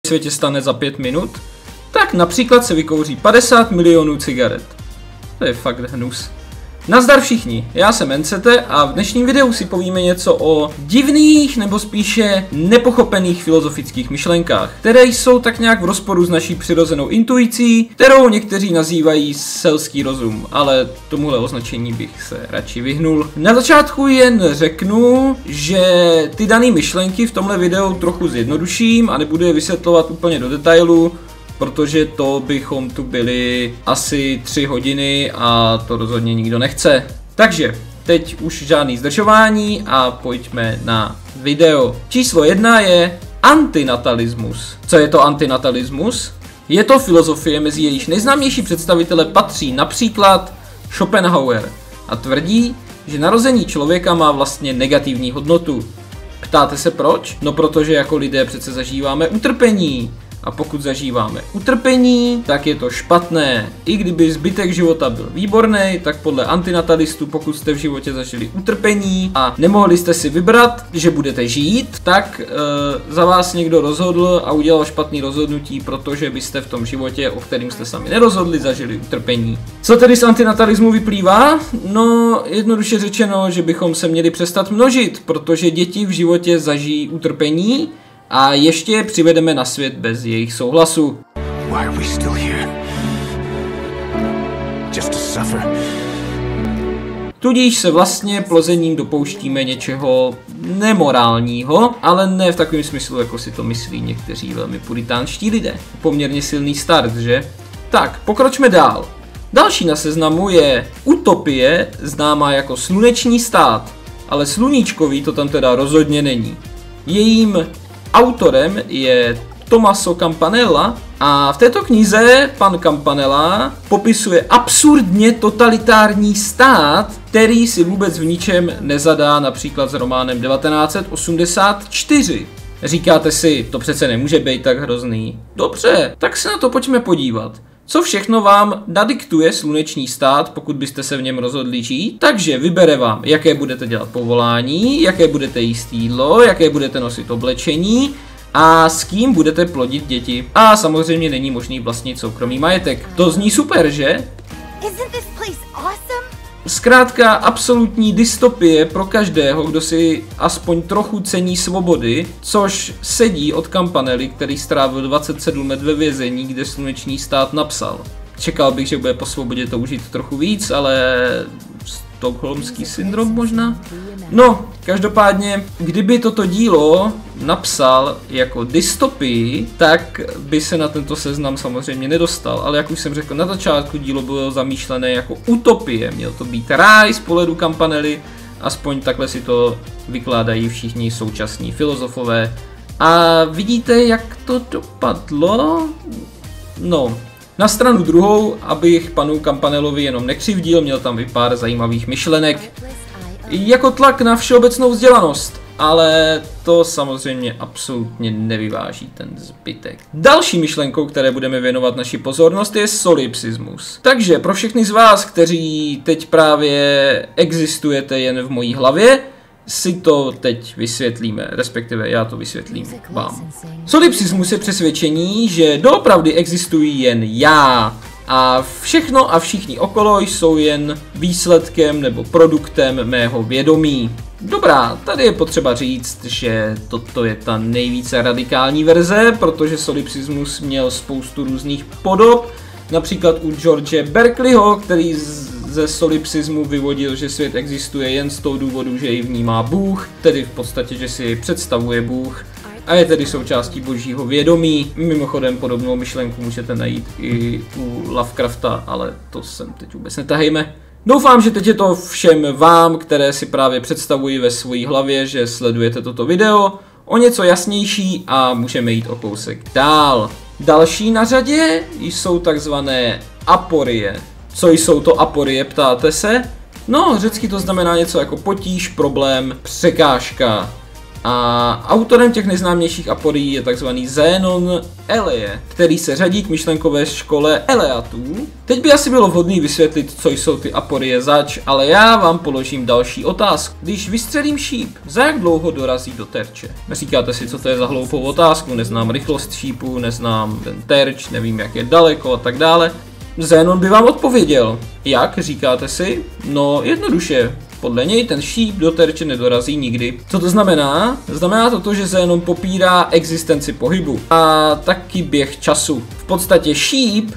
světě stane za 5 minut, tak například se vykouří 50 milionů cigaret. To je fakt hnus. Nazdar všichni, já jsem NCT a v dnešním videu si povíme něco o divných nebo spíše nepochopených filozofických myšlenkách, které jsou tak nějak v rozporu s naší přirozenou intuicí, kterou někteří nazývají selský rozum, ale tomuhle označení bych se radši vyhnul. Na začátku jen řeknu, že ty dané myšlenky v tomhle videu trochu zjednoduším a nebudu je vysvětlovat úplně do detailu, protože to bychom tu byli asi 3 hodiny a to rozhodně nikdo nechce. Takže teď už žádný zdržování a pojďme na video. Číslo 1 je antinatalismus. Co je to antinatalismus? Je to filozofie, mezi jejíž nejznámější představitele patří například Schopenhauer a tvrdí, že narození člověka má vlastně negativní hodnotu. Ptáte se proč? No protože jako lidé přece zažíváme utrpení. A pokud zažíváme utrpení, tak je to špatné. I kdyby zbytek života byl výborný, tak podle antinatalistů, pokud jste v životě zažili utrpení a nemohli jste si vybrat, že budete žít, tak za vás někdo rozhodl a udělal špatný rozhodnutí, protože byste v tom životě, o kterým jste sami nerozhodli, zažili utrpení. Co tedy z antinatalismu vyplývá? No, jednoduše řečeno, že bychom se měli přestat množit, protože děti v životě zažijí utrpení a ještě je přivedeme na svět bez jejich souhlasu. Tudíž se vlastně plozením dopouštíme něčeho nemorálního, ale ne v takovém smyslu, jako si to myslí někteří velmi puritánští lidé. Poměrně silný start, že? Tak, pokročme dál. Další na seznamu je utopie, známá jako sluneční stát, ale sluníčkový to tam teda rozhodně není. Jejím autorem je Tommaso Campanella a v této knize pan Campanella popisuje absurdně totalitární stát, který si vůbec v ničem nezadá například s románem 1984. Říkáte si, to přece nemůže být tak hrozný. Dobře, tak se na to pojďme podívat. Co všechno vám nadiktuje sluneční stát, pokud byste se v něm rozhodli žít? Takže vybere vám, jaké budete dělat povolání, jaké budete jíst jídlo, jaké budete nosit oblečení a s kým budete plodit děti. A samozřejmě není možný vlastnit soukromý majetek. To zní super, že? Zkrátka absolutní dystopie pro každého, kdo si aspoň trochu cení svobody, což sedí od Campanelly, který strávil 27 let ve vězení, kde sluneční stát napsal. Čekal bych, že bude po svobodě toužit trochu víc, ale stockholmský syndrom možná? No, každopádně, kdyby toto dílo napsal jako dystopii, tak by se na tento seznam samozřejmě nedostal, ale jak už jsem řekl na začátku, dílo bylo zamýšlené jako utopie, měl to být ráj z pohledu Campanelly, aspoň takhle si to vykládají všichni současní filozofové. A vidíte, jak to dopadlo? No, na stranu druhou, abych panu Campanellovi jenom nekřivdil, měl tam i pár zajímavých myšlenek, jako tlak na všeobecnou vzdělanost, ale to samozřejmě absolutně nevyváží ten zbytek. Další myšlenkou, které budeme věnovat naši pozornost, je solipsismus. Takže pro všechny z vás, kteří teď právě existujete jen v mojí hlavě, si to teď vysvětlíme, respektive já to vysvětlím vám. Solipsismus je přesvědčení, že doopravdy existují jen já a všechno a všichni okolo jsou jen výsledkem nebo produktem mého vědomí. Dobrá, tady je potřeba říct, že toto je ta nejvíce radikální verze, protože solipsismus měl spoustu různých podob, například u George Berkeleyho, který ze solipsismu vyvodil, že svět existuje jen z toho důvodu, že ji vnímá Bůh, tedy v podstatě, že si představuje Bůh a je tedy součástí božího vědomí. Mimochodem podobnou myšlenku můžete najít i u Lovecrafta, ale to sem teď vůbec netahejme. Doufám, že teď je to všem vám, které si právě představuji ve své hlavě, že sledujete toto video, o něco jasnější a můžeme jít o kousek dál. Další na řadě jsou takzvané aporie. Co jsou to aporie, ptáte se? No, řecky to znamená něco jako potíž, problém, překážka. A autorem těch nejznámějších aporií je takzvaný Zénon Eleje, který se řadí k myšlenkové škole Eleatů. Teď by asi bylo vhodné vysvětlit, co jsou ty aporie zač, ale já vám položím další otázku. Když vystřelím šíp, za jak dlouho dorazí do terče? Říkáte si, co to je za hloupou otázku, neznám rychlost šípu, neznám ten terč, nevím, jak je daleko a tak dále. Zénon by vám odpověděl. Jak, říkáte si? No jednoduše. Podle něj ten šíp do terče nedorazí nikdy. Co to znamená? Znamená to, že Zénon popírá existenci pohybu a taky běh času. V podstatě šíp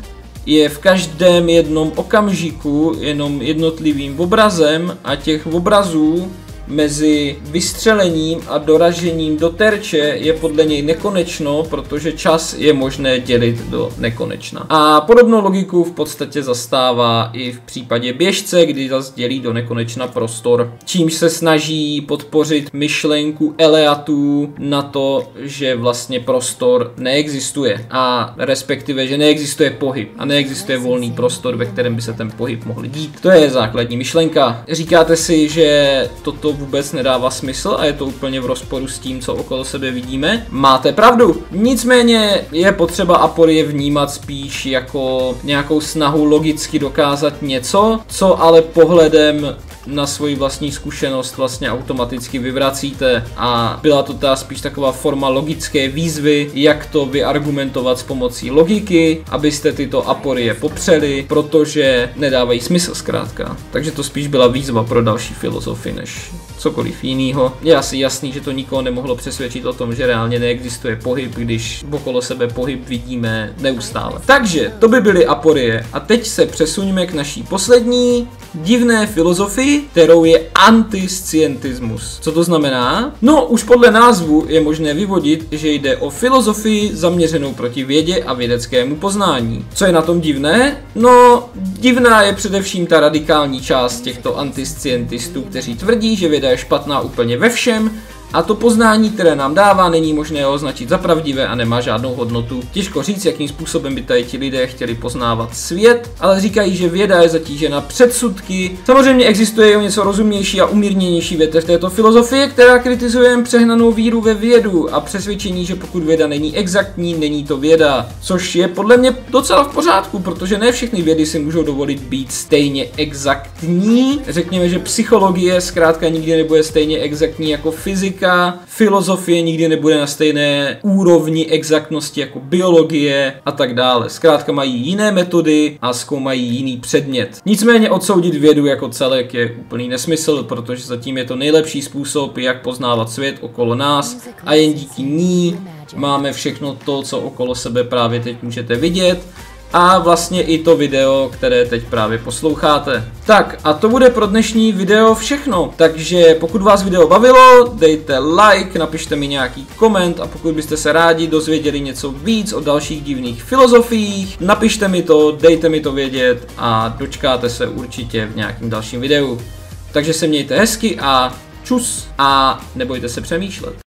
je v každém jednom okamžiku jenom jednotlivým obrazem a těch obrazů mezi vystřelením a doražením do terče je podle něj nekonečno, protože čas je možné dělit do nekonečna. A podobnou logiku v podstatě zastává i v případě běžce, kdy zase dělí do nekonečna prostor, čímž se snaží podpořit myšlenku Eleatů na to, že vlastně prostor neexistuje a respektive, že neexistuje pohyb a neexistuje volný prostor, ve kterém by se ten pohyb mohl dít. To je základní myšlenka. Říkáte si, že toto vůbec nedává smysl a je to úplně v rozporu s tím, co okolo sebe vidíme? Máte pravdu. Nicméně je potřeba aporie vnímat spíš jako nějakou snahu logicky dokázat něco, co ale pohledem na svoji vlastní zkušenost vlastně automaticky vyvracíte a byla to ta spíš taková forma logické výzvy, jak to vyargumentovat s pomocí logiky, abyste tyto aporie popřeli, protože nedávají smysl zkrátka. Takže to spíš byla výzva pro další filozofy než cokoliv jiného. Je asi jasný, že to nikoho nemohlo přesvědčit o tom, že reálně neexistuje pohyb, když okolo sebe pohyb vidíme neustále. Takže to by byly aporie a teď se přesuňme k naší poslední divné filozofii, kterou je antiscientismus. Co to znamená? No, už podle názvu je možné vyvodit, že jde o filozofii zaměřenou proti vědě a vědeckému poznání. Co je na tom divné? No, divná je především ta radikální část těchto antiscientistů, kteří tvrdí, že věda je špatná úplně ve všem, a to poznání, které nám dává, není možné ho označit za pravdivé a nemá žádnou hodnotu. Těžko říct, jakým způsobem by tady ti lidé chtěli poznávat svět, ale říkají, že věda je zatížena předsudky. Samozřejmě existuje i něco rozumnější a umírněnější větev této filozofie, která kritizuje jen přehnanou víru ve vědu a přesvědčení, že pokud věda není exaktní, není to věda. Což je podle mě docela v pořádku, protože ne všechny vědy si můžou dovolit být stejně exaktní. Řekněme, že psychologie zkrátka nikdy nebude stejně exaktní jako fyzika. Filozofie nikdy nebude na stejné úrovni exaktnosti jako biologie a tak dále. Zkrátka mají jiné metody a zkoumají jiný předmět. Nicméně odsoudit vědu jako celek je úplný nesmysl, protože zatím je to nejlepší způsob, jak poznávat svět okolo nás a jen díky ní máme všechno to, co okolo sebe právě teď můžete vidět. A vlastně i to video, které teď právě posloucháte. Tak a to bude pro dnešní video všechno. Takže pokud vás video bavilo, dejte like, napište mi nějaký koment a pokud byste se rádi dozvěděli něco víc o dalších divných filozofiích, napište mi to, dejte mi to vědět a dočkáte se určitě v nějakém dalším videu. Takže se mějte hezky a čus a nebojte se přemýšlet.